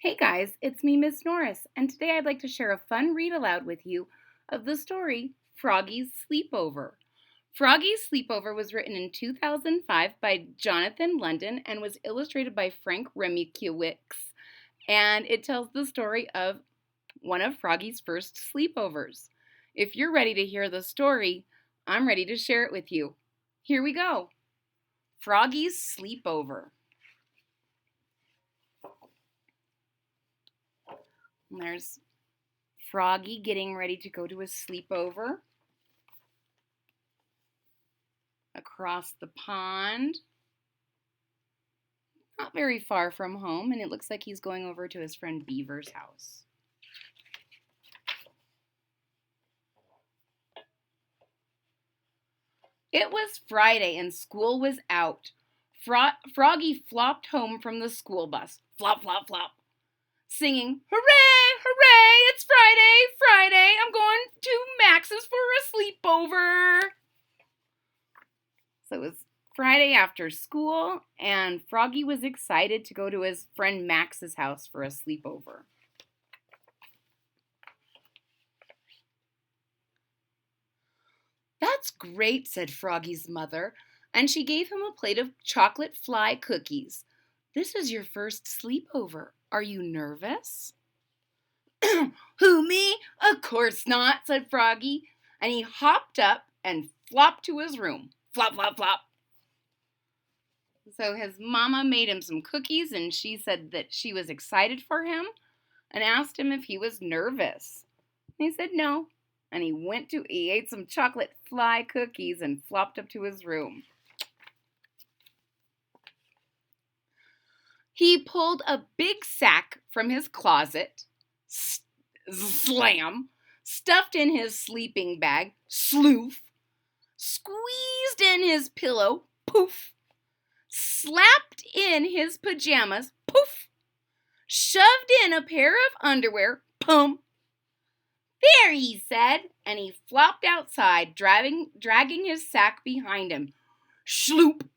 Hey guys, it's me, Miss Norris, and today I'd like to share a fun read aloud with you of the story Froggy's Sleepover. Froggy's Sleepover was written in 2005 by Jonathan London and was illustrated by Frank Remkiewicz, and it tells the story of one of Froggy's first sleepovers. If you're ready to hear the story, I'm ready to share it with you. Here we go. Froggy's Sleepover. And there's Froggy getting ready to go to his sleepover across the pond. Not very far from home, and it looks like he's going over to his friend Beaver's house. It was Friday and school was out. Froggy flopped home from the school bus. Flop, flop, flop. Singing, "Hooray, hooray, it's Friday, Friday, I'm going to Max's for a sleepover." So it was Friday after school, and Froggy was excited to go to his friend Max's house for a sleepover. "That's great," said Froggy's mother, and she gave him a plate of chocolate fly cookies. "This is your first sleepover. Are you nervous?" "Who, me? Of course not," said Froggy, and he hopped up and flopped to his room. Flop, flop, flop. So his mama made him some cookies, and she said that she was excited for him and asked him if he was nervous. He said no, and he ate some chocolate fly cookies and flopped up to his room. He pulled a big sack from his closet, slam, stuffed in his sleeping bag, sloof, squeezed in his pillow, poof, slapped in his pajamas, poof, shoved in a pair of underwear, pum. "There," he said, and he flopped outside, dragging his sack behind him. Schloop.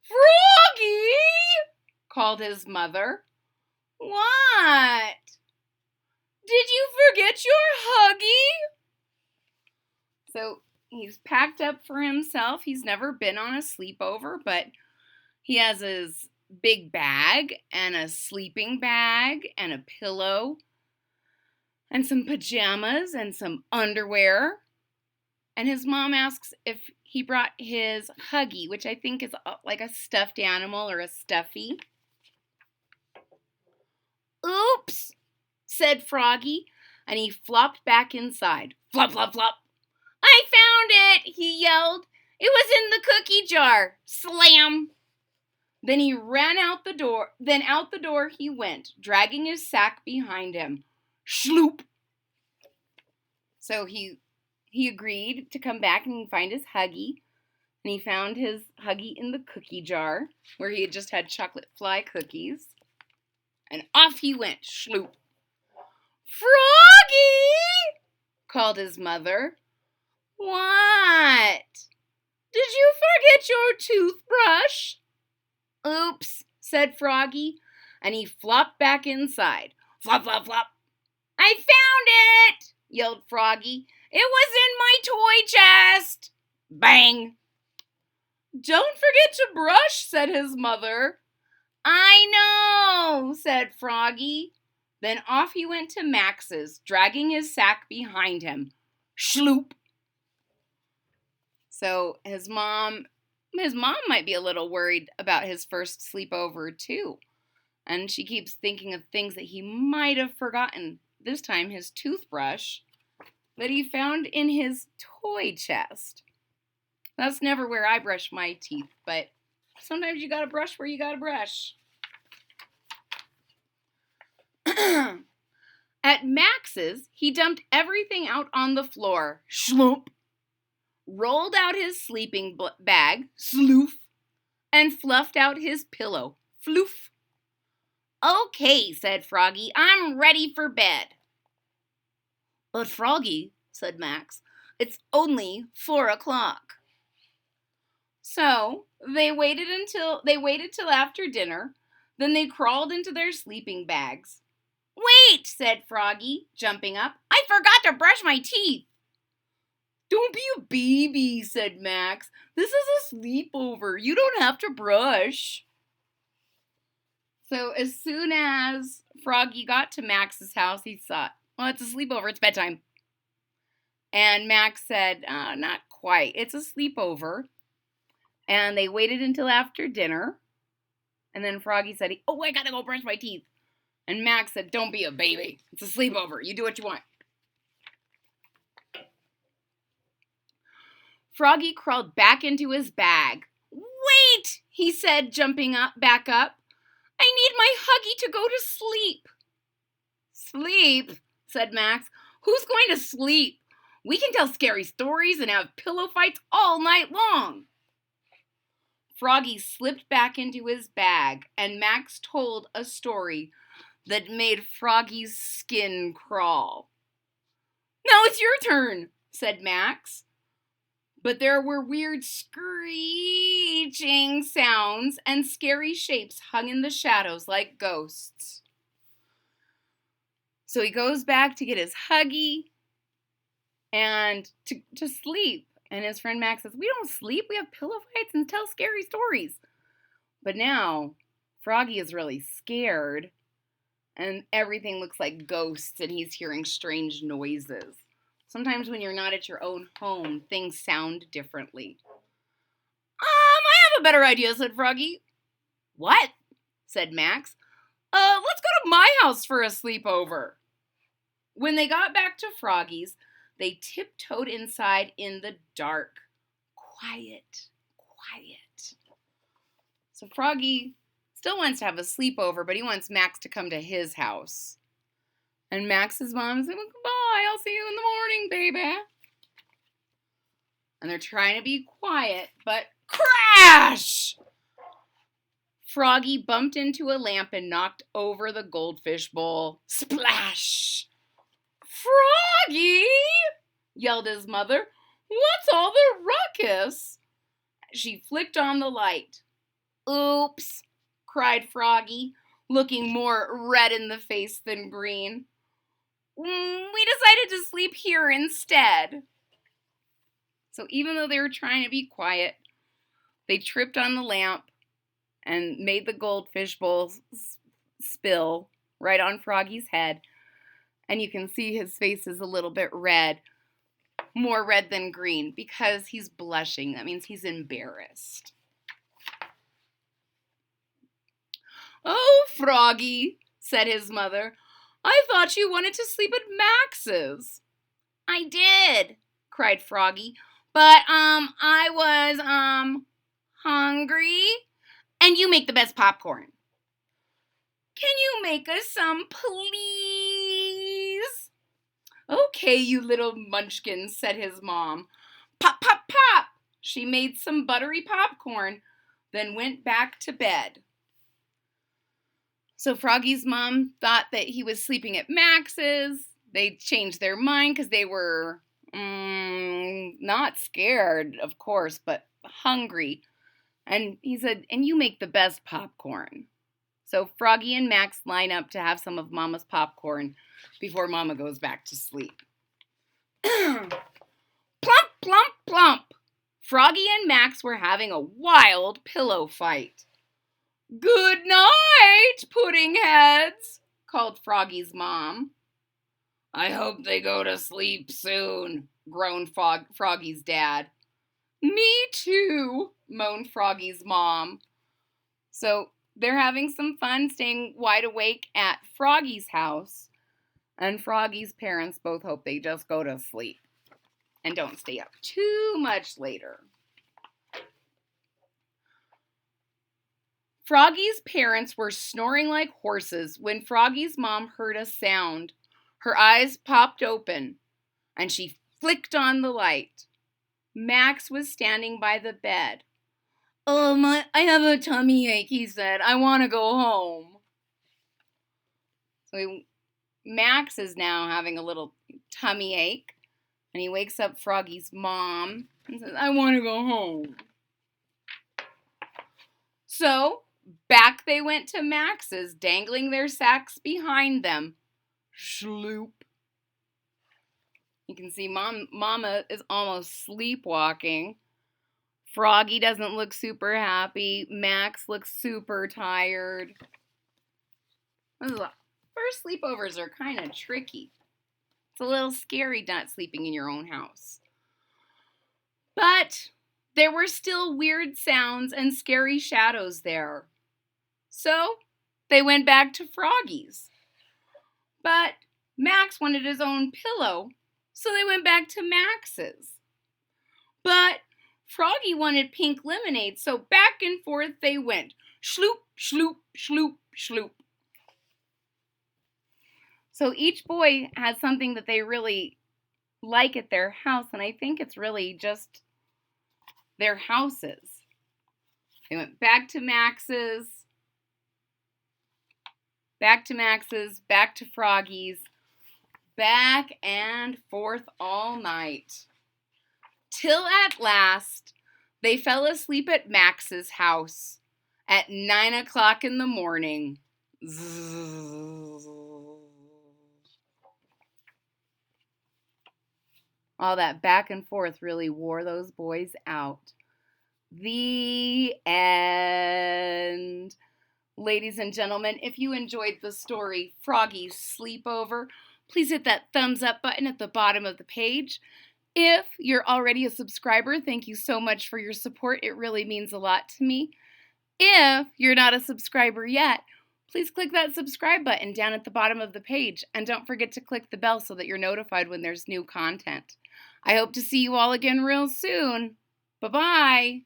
"Froggy!" called his mother. "What? Did you forget your Huggy?" So he's packed up for himself. He's never been on a sleepover, but he has his big bag and a sleeping bag and a pillow and some pajamas and some underwear. And his mom asks if he brought his Huggy, which I think is like a stuffed animal or a stuffy. "Oops," said Froggy, and he flopped back inside. Flop, flop, flop. "I found it," he yelled. "It was in the cookie jar." Slam. Then he ran out the door. Then out the door he went, dragging his sack behind him. Schloop. So he agreed to come back and find his Huggy. And he found his Huggy in the cookie jar, where he had just had chocolate fly cookies. And off he went, schloop. "Froggy!" called his mother. "What? Did you forget your toothbrush?" "Oops," said Froggy, and he flopped back inside. Flop, flop, flop. "I found it!" yelled Froggy. "It was in my toy chest." Bang! "Don't forget to brush," said his mother. "I know," said Froggy. Then off he went to Max's, dragging his sack behind him. Schloop. So his mom might be a little worried about his first sleepover too. And she keeps thinking of things that he might have forgotten. This time his toothbrush that he found in his toy chest. That's never where I brush my teeth, but sometimes you gotta brush where you gotta brush. At Max's, he dumped everything out on the floor. Schloop. Rolled out his sleeping bag. Sloof. And fluffed out his pillow. Floof. "Okay," said Froggy, "I'm ready for bed." "But Froggy," said Max, "it's only 4:00. So they waited till after dinner. Then they crawled into their sleeping bags. "Wait," said Froggy, jumping up. "I forgot to brush my teeth." "Don't be a baby," said Max. "This is a sleepover. You don't have to brush." So as soon as Froggy got to Max's house, he thought, "Well, it's a sleepover. It's bedtime." And Max said, "Not quite. It's a sleepover." And they waited until after dinner. And then Froggy said, "Oh, I gotta go brush my teeth." And Max said, "Don't be a baby. It's a sleepover. You do what you want." Froggy crawled back into his bag. "Wait," he said, jumping back up. "I need my Huggy to go to sleep." "Sleep?" said Max. "Who's going to sleep? We can tell scary stories and have pillow fights all night long." Froggy slipped back into his bag, and Max told a story that made Froggy's skin crawl. "Now it's your turn," said Max. But there were weird screeching sounds and scary shapes hung in the shadows like ghosts. So he goes back to get his Huggy and to sleep. And his friend Max says, "We don't sleep. We have pillow fights and tell scary stories." But now Froggy is really scared and everything looks like ghosts and he's hearing strange noises. Sometimes when you're not at your own home, things sound differently. I have a better idea," said Froggy. "What?" said Max. Let's go to my house for a sleepover." When they got back to Froggy's, they tiptoed inside in the dark. Quiet, quiet. So Froggy still wants to have a sleepover, but he wants Max to come to his house. And Max's mom said, "Well, goodbye, I'll see you in the morning, baby." And they're trying to be quiet, but crash! Froggy bumped into a lamp and knocked over the goldfish bowl. Splash! "Froggy!" yelled his mother. "What's all the ruckus?" She flicked on the light. "Oops," cried Froggy, looking more red in the face than green. "We decided to sleep here instead." So even though they were trying to be quiet, they tripped on the lamp and made the goldfish bowl spill right on Froggy's head. And you can see his face is a little bit red, more red than green, because he's blushing. That means he's embarrassed. "Oh, Froggy," said his mother, "I thought you wanted to sleep at Max's." "I did," cried Froggy, "but, I was, hungry. And you make the best popcorn." "Can you make us some, please?" "Okay, you little munchkin," said his mom. Pop, pop, pop! She made some buttery popcorn, then went back to bed. So Froggy's mom thought that he was sleeping at Max's. They changed their mind because they were not scared, of course, but hungry. And he said, "And you make the best popcorn." So Froggy and Max line up to have some of Mama's popcorn before Mama goes back to sleep. Plump, plump, plump. Froggy and Max were having a wild pillow fight. "Good night, pudding heads," called Froggy's mom. "I hope they go to sleep soon," groaned Froggy's dad. "Me too," moaned Froggy's mom. So they're having some fun staying wide awake at Froggy's house. And Froggy's parents both hope they just go to sleep and don't stay up too much later. Froggy's parents were snoring like horses when Froggy's mom heard a sound. Her eyes popped open, and she flicked on the light. Max was standing by the bed. I have a tummy ache," he said. "I want to go home." So Max is now having a little tummy ache, and he wakes up Froggy's mom and says, "I want to go home." So back they went to Max's, dangling their sacks behind them. Schloop. You can see Mama is almost sleepwalking. Froggy doesn't look super happy. Max looks super tired. First sleepovers are kind of tricky. It's a little scary not sleeping in your own house. But there were still weird sounds and scary shadows there. So they went back to Froggy's. But Max wanted his own pillow, so they went back to Max's. But Froggy wanted pink lemonade, so back and forth they went. Schloop, schloop, schloop, schloop. So each boy has something that they really like at their house, and I think it's really just their houses. They went back to Max's, back to Max's, back to Froggy's, back and forth all night. Till at last, they fell asleep at Max's house at 9 o'clock in the morning. All that back and forth really wore those boys out. The end. Ladies and gentlemen, if you enjoyed the story Froggy's Sleepover, please hit that thumbs up button at the bottom of the page. If you're already a subscriber, thank you so much for your support. It really means a lot to me. If you're not a subscriber yet, please click that subscribe button down at the bottom of the page, and don't forget to click the bell so that you're notified when there's new content. I hope to see you all again real soon. Bye-bye.